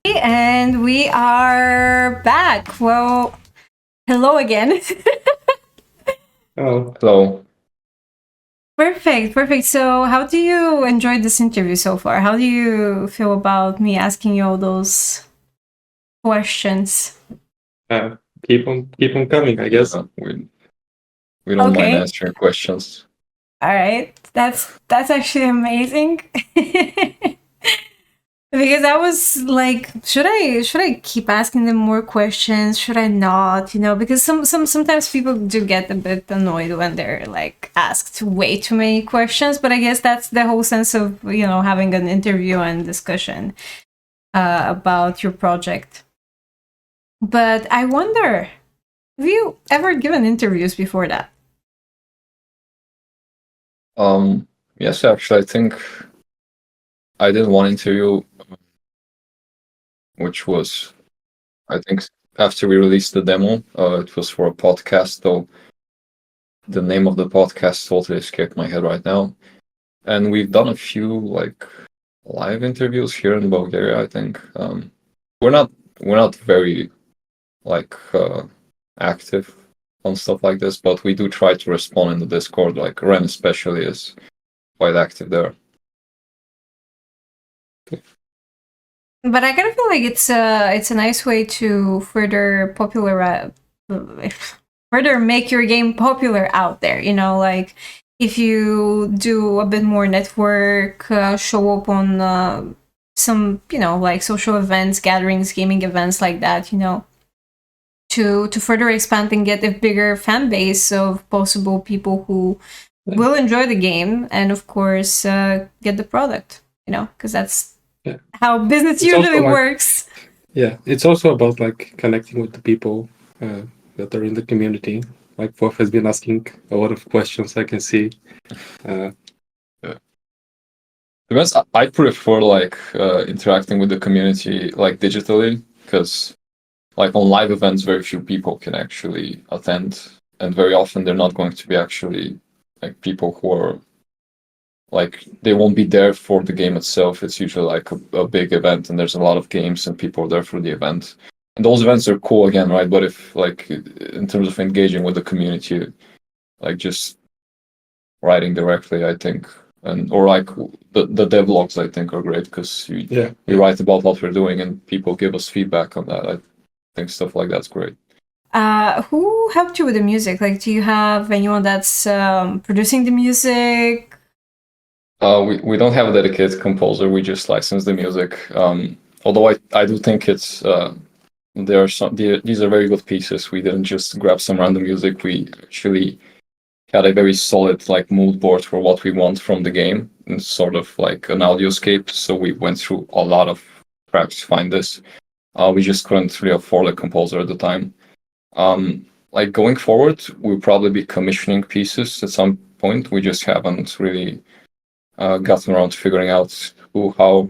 And we are back. Well, hello again. Oh, Hello. Perfect. So, how do you enjoy this interview so far? How do you feel about me asking you all those questions? uh, keep on coming, I guess. We don't mind Okay. answering questions. All right. That's actually amazing. Because I was like, should I keep asking them more questions? Should I not? Because sometimes people do get a bit annoyed when they're like asked way too many questions. But I guess that's the whole sense of having an interview and discussion about your project. But I wonder, have you ever given interviews before that? Yes, actually, I think I did one interview, which was, I think, after we released the demo. It was for a podcast, though the name of the podcast totally escaped my head right now. And we've done a few like live interviews here in Bulgaria. I think we're not very like active on stuff like this, but we do try to respond in the Discord. Like Ren especially is quite active there. But I kind of feel like it's a nice way to further make your game popular out there. Like if you do a bit more network, show up on some like social events, gatherings, gaming events like that. To further expand and get a bigger fan base of possible people who will enjoy the game and of course get the product. Because that's Yeah. how business It's also usually like- works. Yeah, it's also about like connecting with the people that are in the community. Like Wolf has been asking a lot of questions. I can see. Because I prefer like interacting with the community like digitally, because like on live events, very few people can actually attend, and very often they're not going to be actually like people who are like they won't be there for the game itself. It's usually like a big event, and there's a lot of games, and people are there for the event. And those events are cool again, right? But if like in terms of engaging with the community, like just writing directly, I think, and or like the devlogs, I think, are great because we write about what we're doing and people give us feedback on that. I think stuff like that's great. Who helped you with the music? Like, do you have anyone that's producing the music? We don't have a dedicated composer. We just license the music. Although I do think it's there are these are very good pieces. We didn't just grab some random music. We actually had a very solid like mood board for what we want from the game, and sort of like an audioscape. So we went through a lot of tracks to find this. We just couldn't really afford a composer at the time. Like going forward, we'll probably be commissioning pieces at some point. We just haven't really gotten around to figuring out who, how,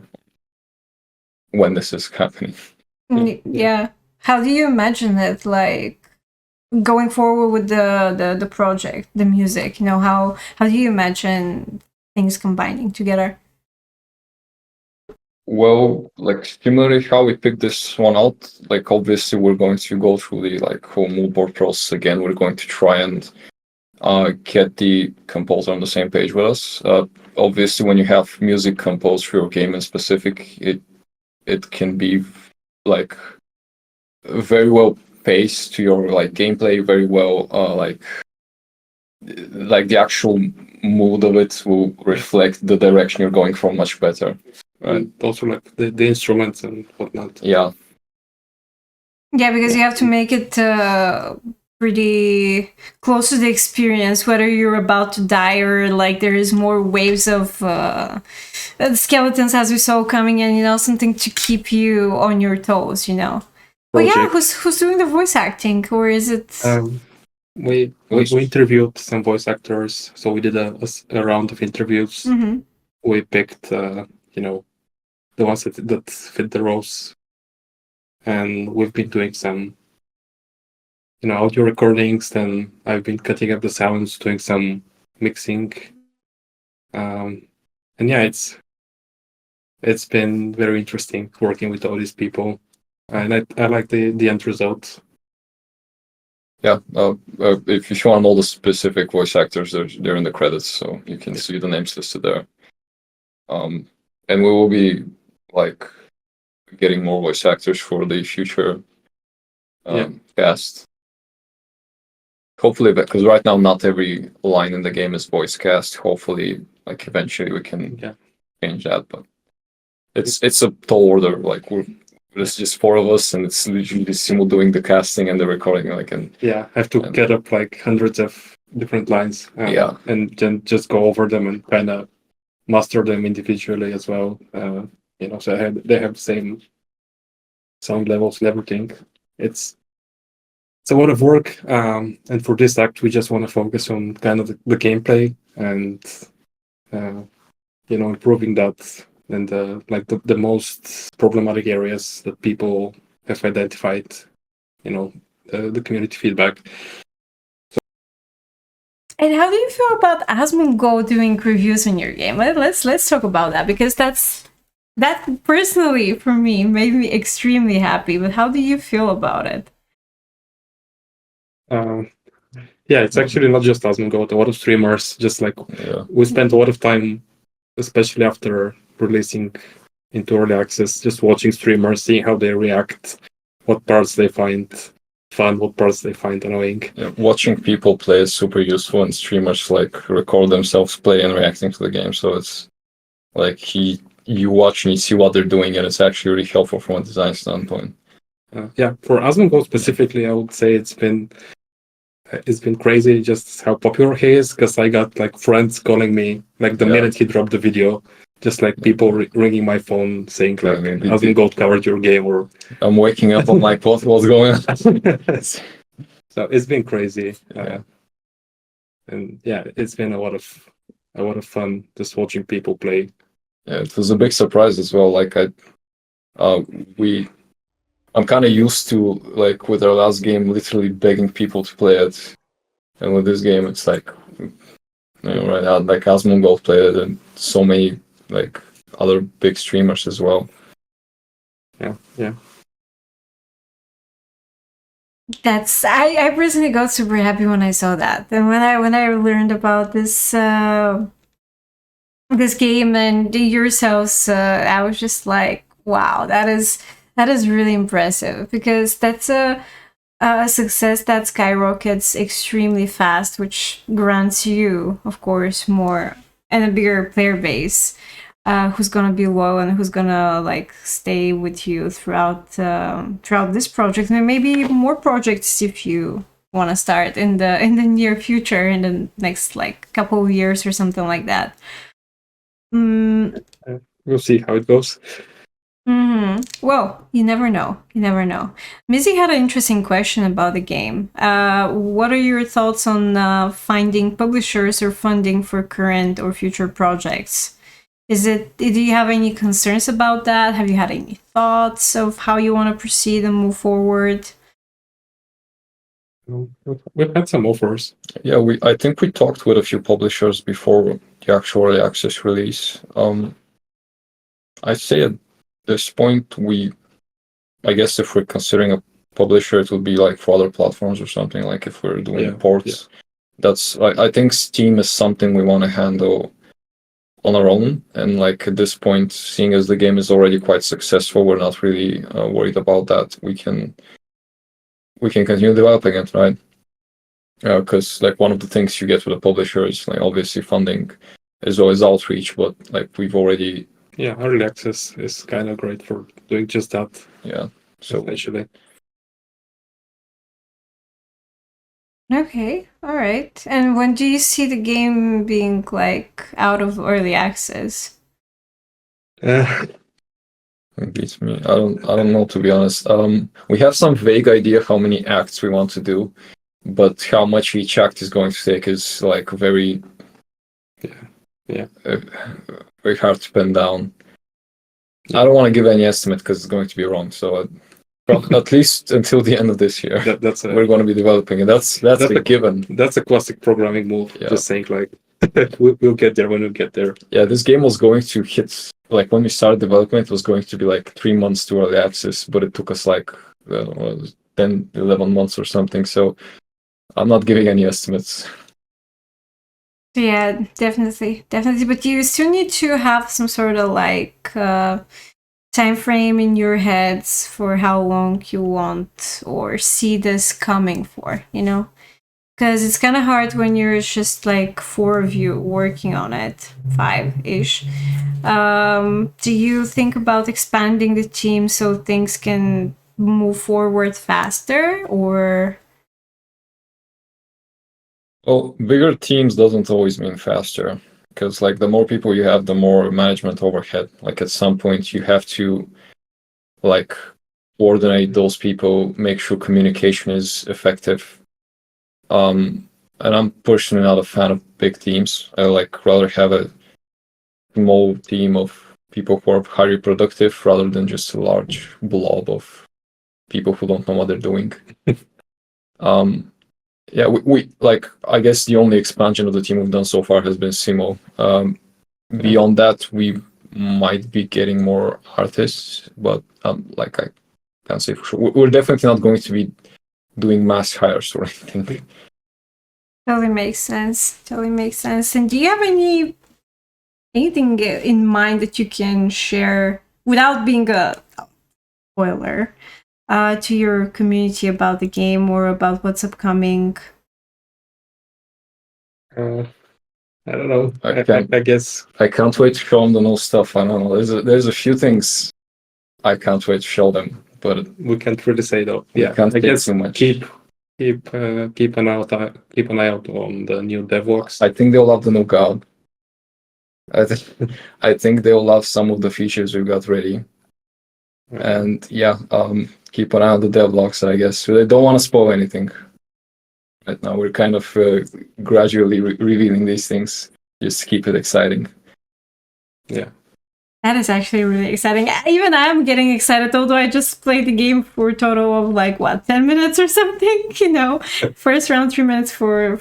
when this is happening. Yeah. How do you imagine it? Like going forward with the project, the music. How do you imagine things combining together? Well, like similarly how we picked this one out, like obviously we're going to go through the like whole mood board process again. We're going to try and get the composer on the same page with us. Obviously, when you have music composed for your game in specific, it can be like very well paced to your like gameplay, very well like the actual mood of it will reflect the direction you're going from much better. Right. And also like the instruments and whatnot. Yeah. Yeah, because you have to make it pretty close to the experience, whether you're about to die or like there is more waves of skeletons as we saw coming in, something to keep you on your toes. But yeah, who's doing the voice acting, or is it? We interviewed some voice actors, so we did a round of interviews. Mm-hmm. We picked, the ones that fit the roles, and we've been doing some, audio recordings. Then I've been cutting up the sounds, doing some mixing, and yeah, it's it's been very interesting working with all these people, and I like the end result. Yeah, if you want all the specific voice actors, they're in the credits, so you can see the names listed there. And we will be like getting more voice actors for the future cast. Hopefully, because right now not every line in the game is voice cast. Hopefully, like eventually we can change that. But it's a tall order. Like there's just 4 of us, and it's literally Simo doing the casting and the recording. Like I have to get up like hundreds of different lines. And then just go over them and kind of master them individually as well. So they have the same sound levels and everything. It's a lot of work, and for this act, we just want to focus on kind of the gameplay and improving that and the most problematic areas that people have identified. The community feedback. And how do you feel about ASMONGOLD doing reviews on your game? Let's talk about that, because that personally for me made me extremely happy. But how do you feel about it? It's actually not just ASMONGOLD. A lot of streamers we spent a lot of time, especially after releasing into early access, just watching streamers, seeing how they react, what parts they find fun, what parts they find annoying. Watching people play is super useful, and streamers record themselves play and reacting to the game. So it's like you watch and you see what they're doing, and it's actually really helpful from a design standpoint. For ASMONGOLD specifically, I would say it's been crazy just how popular he is, because I got like friends calling me like the minute he dropped the video, just like people ringing my phone saying like ASMONGOLD covered your game, or I'm waking up, I'm like, what's going on? So it's been crazy. And it's been a lot of fun just watching people play. Yeah, it was a big surprise as well. Like I'm kind of used to, like, with our last game, literally begging people to play it, and with this game, it's like, right now, like ASMONGOLD played it, and so many like other big streamers as well. Yeah. I personally got super happy when I saw that, and when I learned about this this game and yourselves, I was just like, wow, that is really impressive, because that's a success that skyrockets extremely fast, which grants you, of course, more and a bigger player base, who's gonna be loyal and who's gonna like stay with you throughout this project, and maybe more projects if you want to start in the near future, in the next like couple of years or something like that. We'll see how it goes. Well, you never know. Mizzy had an interesting question about the game. What are your thoughts on finding publishers or funding for current or future projects? Do you have any concerns about that? Have you had any thoughts of how you want to proceed and move forward? We've had some offers. Yeah, I think we talked with a few publishers before the actual early access release. I'd say at this point, I guess if we're considering a publisher, it would be like for other platforms or something, like if we're doing ports. That's I think Steam is something we want to handle on our own, and like at this point, seeing as the game is already quite successful, we're not really worried about that. We can continue developing it, right? Because like one of the things you get with a publisher is like obviously funding is always outreach, but like we've already early access is kind of great for doing just that. So actually. Okay, all right. And when do you see the game being like out of early access? It beats me. I don't know, to be honest. We have some vague idea how many acts we want to do, but how much each act is going to take is like very very hard to pin down. I don't want to give any estimate because it's going to be wrong. So at least until the end of this year, we're going to be developing, and that's a given. That's a classic programming move. Yeah. Just saying like We'll get there when we get there. Yeah, this game was going to hit, like when we started development, it was going to be like 3 months to early access, but it took us like I don't know, 10, 11 months or something. So I'm not giving any estimates. Yeah, definitely. But you still need to have some sort of like time frame in your heads for how long you want or see this coming for, you know? Because it's kind of hard when you're just like 4 of you working on it, 5-ish. Do you think about expanding the team so things can move forward faster, or? Well, bigger teams doesn't always mean faster, because like the more people you have, the more management overhead. Like at some point you have to like coordinate those people, make sure communication is effective. And I'm personally not a fan of big teams. I like rather have a small team of people who are highly productive rather than just a large blob of people who don't know what they're doing. Yeah, we like, I guess the only expansion of the team we've done so far has been Simo. Beyond that, we might be getting more artists, but like I can't say for sure. We're definitely not going to be doing mass hires or anything. Totally makes sense. And do you have anything in mind that you can share without being a spoiler to your community about the game or about what's upcoming? I don't know. I I guess I can't wait to show them the new stuff. I don't know. There's a few things I can't wait to show them, but we can't really say though. we Yeah, can't I say guess too much. keep an eye out on the new devlogs. I think they'll love the new god. I think they'll love some of the features we've got ready. And yeah, keep an eye on the devlogs, I guess. They don't want to spoil anything. Right now, we're kind of gradually revealing these things. Just keep it exciting. Yeah. That is actually really exciting. Even I'm getting excited, although I just played the game for a total of like 10 minutes or something. You know, first round 3 minutes for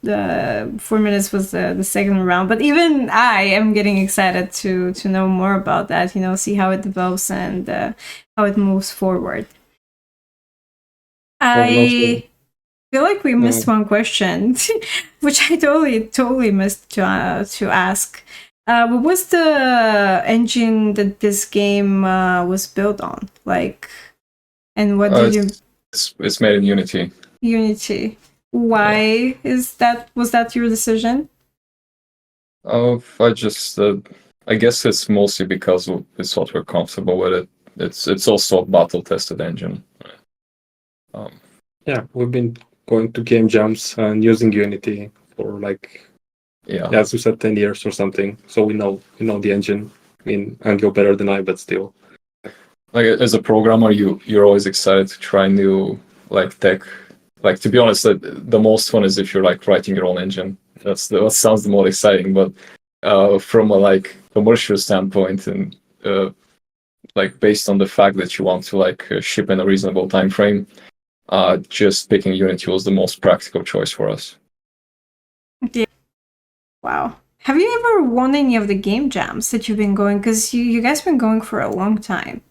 the 4 minutes was the second round. But even I am getting excited to know more about that. You know, see how it develops and how it moves forward. I feel like we missed one question, which I totally missed to ask. What was the engine that this game was built on? Like, and what did you? It's made in Unity. Unity. Why was that your decision? I guess it's mostly because it's what we're comfortable with it. It's also a battle tested engine. Yeah, we've been going to game jams and using Unity for like, as you said, 10 years or something. So we know the engine. I mean, Anglo better than I, but still. Like as a programmer, you're always excited to try new like tech. Like to be honest, the most fun is if you're like writing your own engine. That sounds the most exciting. But from a like commercial standpoint and like based on the fact that you want to like ship in a reasonable time frame, just picking Unity was the most practical choice for us. Yeah. Wow. Have you ever won any of the game jams that you've been going? Because you guys been going for a long time.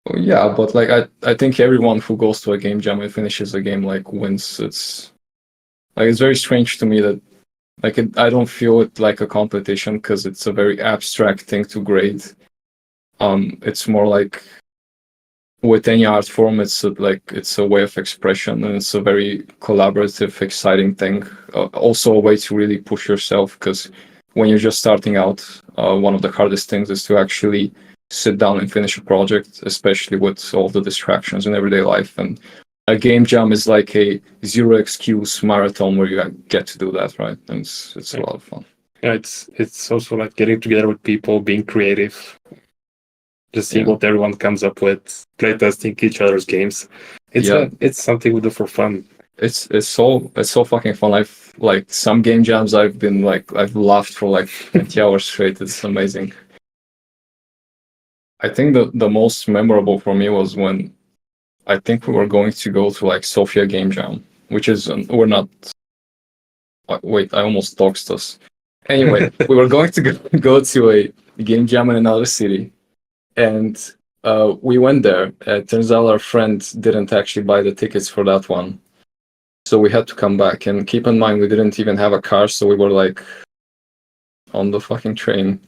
Well, yeah, but like I think everyone who goes to a game jam and finishes a game like wins. It's very strange to me that like I don't feel it like a competition because it's a very abstract thing to grade. It's more like with any art form, it's a way of expression, and it's a very collaborative, exciting thing. Also, a way to really push yourself because when you're just starting out, one of the hardest things is to actually sit down and finish a project, especially with all the distractions in everyday life. And a game jam is like a zero excuse marathon where you get to do that, right? And it's a lot of fun. Yeah, it's also like getting together with people, being creative. Just see what everyone comes up with, playtesting each other's games. It's something we do for fun. It's so fucking fun. I've like some game jams I've laughed for like 20 hours straight. It's amazing. I think the most memorable for me was when I think we were going to go to like Sofia Game Jam, which is we're not Wait, I almost doxed us. Anyway, we were going to go to a game jam in another city, and we went there. It turns out our friend didn't actually buy the tickets for that one, so we had to come back. And keep in mind, we didn't even have a car, so we were like on the fucking train.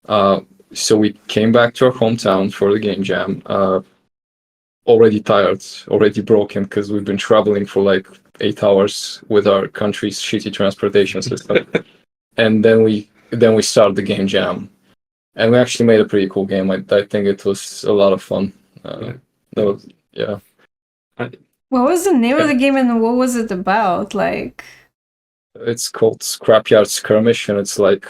So we came back to our hometown for the game jam. Already tired, already broken, because we've been traveling for like 8 hours with our country's shitty transportation system. And then we started the game jam, and we actually made a pretty cool game. I think it was a lot of fun. That was, yeah. What was the name of the game and what was it about? Like, It's called Scrapyard Skirmish, and it's like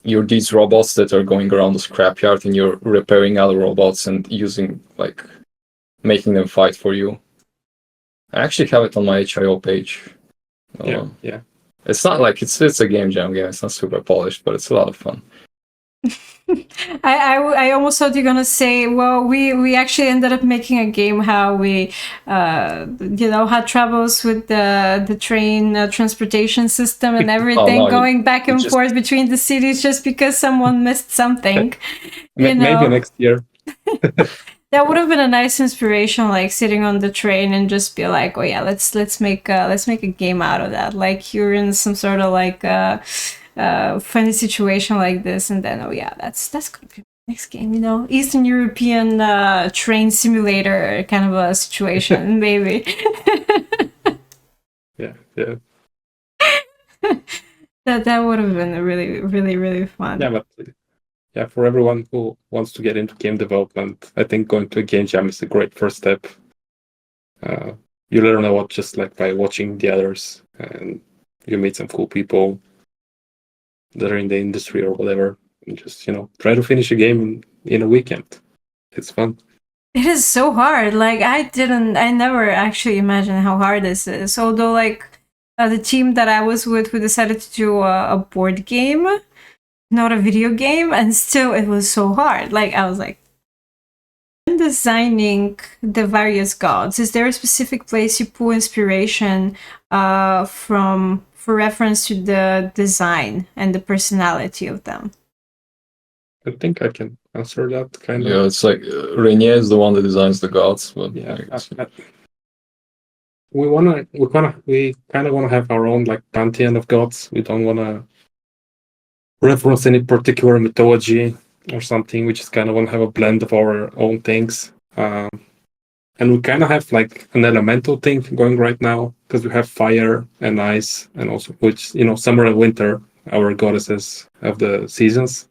you're these robots that are going around the scrapyard, and you're repairing other robots and using like making them fight for you. I actually have it on my HIO page. Yeah. It's not like it's a game jam game. It's not super polished, but it's a lot of fun. I almost thought you're gonna say, well, we actually ended up making a game how we had troubles with the train transportation system and everything, no, going back and forth between the cities just because someone missed something. Maybe next year. That would have been a nice inspiration, like sitting on the train and just be like, oh yeah, let's make a game out of that. Like you're in some sort of like funny situation like this, and then oh yeah, that's gonna be the next game, Eastern European train simulator kind of a situation, maybe. Yeah. That would have been really, really, really fun. Yeah, but yeah, for everyone who wants to get into game development, I think going to a game jam is a great first step. You learn a lot just like by watching the others, and you meet some cool people that are in the industry or whatever, and just try to finish a game in a weekend. It's fun. It is so hard. Like I never actually imagined how hard this is. Although like the team that I was with, we decided to do a board game, not a video game, and still it was so hard. Like I was like, when designing the various gods, is there a specific place you pull inspiration from for reference to the design and the personality of them? I think I can answer that kind of. Yeah, it's like Rainier is the one that designs the gods, but yeah, we kind of want to have our own like pantheon of gods. We don't want to reference any particular mythology or something. We just kind of want to have a blend of our own things. And we kind of have like an elemental thing going right now, because we have fire and ice, and also which summer and winter, our goddesses of the seasons.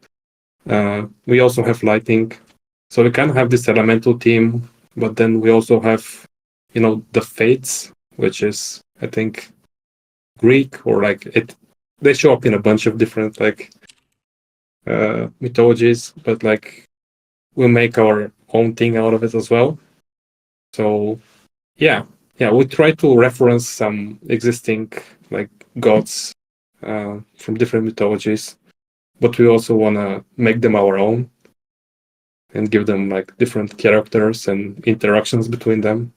We also have lighting, so we kind of have this elemental theme. But then we also have the fates, which is I think Greek, or like it. They show up in a bunch of different like mythologies, but like we make our own thing out of it as well. So yeah, we try to reference some existing like gods from different mythologies, but we also want to make them our own and give them like different characters and interactions between them.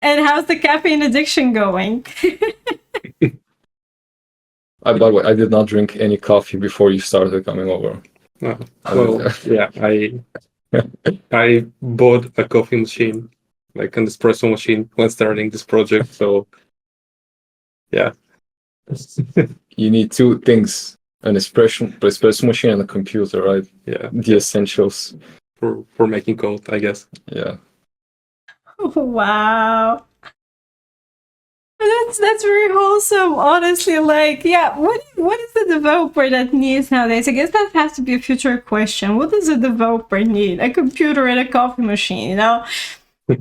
And how's the caffeine addiction going? By the way, I did not drink any coffee before you started coming over. Well, yeah, I bought a coffee machine, like an espresso machine, when starting this project. So yeah. You need two things: an espresso machine and a computer, right? Yeah, the essentials for making code, I guess. Yeah. Wow. That's very wholesome, honestly. Like, yeah, what is the developer that needs nowadays? I guess that has to be a future question. What does a developer need? A computer and a coffee machine, to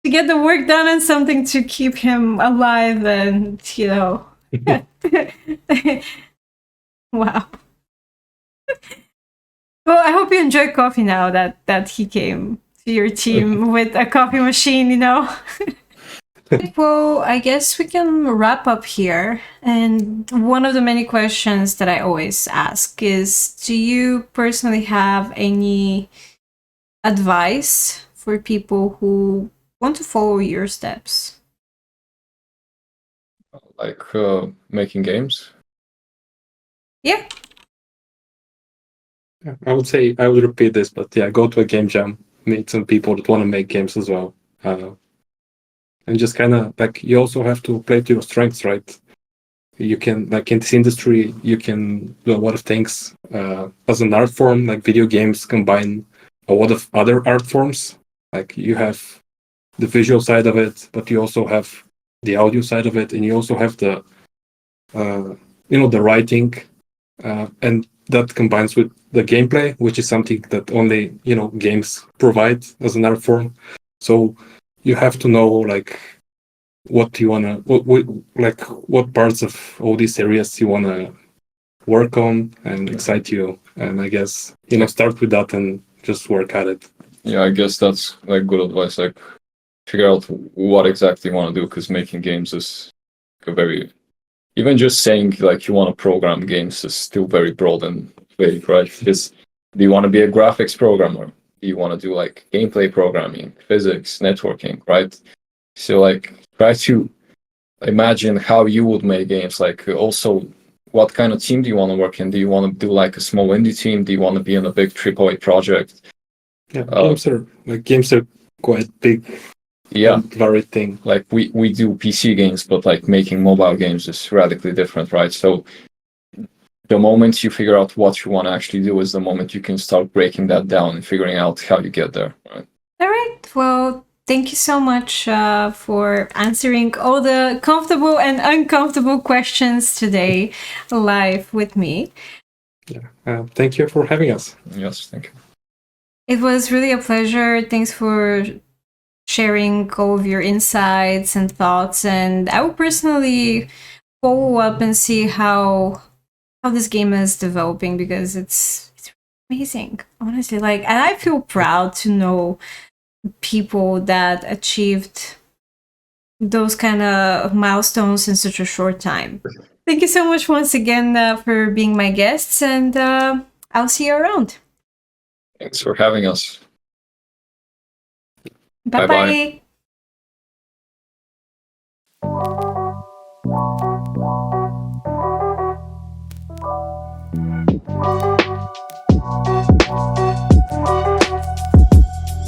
get the work done, and something to keep him alive, and Wow. Well, I hope you enjoy coffee now that he came to your team with a coffee machine, Well, I guess we can wrap up here. And one of the many questions that I always ask is, do you personally have any advice for people who want to follow your steps? Like making games. Yeah. Yeah, I would say I would repeat this, but yeah, go to a game jam, meet some people that want to make games as well, and just kind of like you also have to play to your strengths, right? You can like in this industry, you can do a lot of things as an art form. Like video games combine a lot of other art forms. Like you have the visual side of it, but you also have the audio side of it, and you also have the the writing, and that combines with the gameplay, which is something that only games provide as an art form. So you have to know like what you wanna what parts of all these areas you wanna work on and excite you, and I guess start with that and just work at it. Yeah, I guess that's like good advice. Like figure out what exactly you want to do, because making games is a very, even just saying like you want to program games is still very broad and vague, right? Because do you want to be a graphics programmer? Do you want to do like gameplay programming, physics, networking, right? So like try to imagine how you would make games. Like also, what kind of team do you want to work in? Do you want to do like a small indie team? Do you want to be in a big AAA project? Yeah, games are quite big. Yeah, varied thing. like we do PC games, but like making mobile games is radically different, right? So the moment you figure out what you want to actually do is the moment you can start breaking that down and figuring out how you get there, right? All right. Well, thank you so much for answering all the comfortable and uncomfortable questions today live with me. Yeah. Thank you for having us. Yes, thank you. It was really a pleasure. Thanks for sharing all of your insights and thoughts. And I will personally follow up and see how this game is developing, because it's amazing, honestly. Like, and I feel proud to know people that achieved those kind of milestones in such a short time. Thank you so much once again for being my guests, and I'll see you around. Thanks for having us. Bye Bye-bye. bye.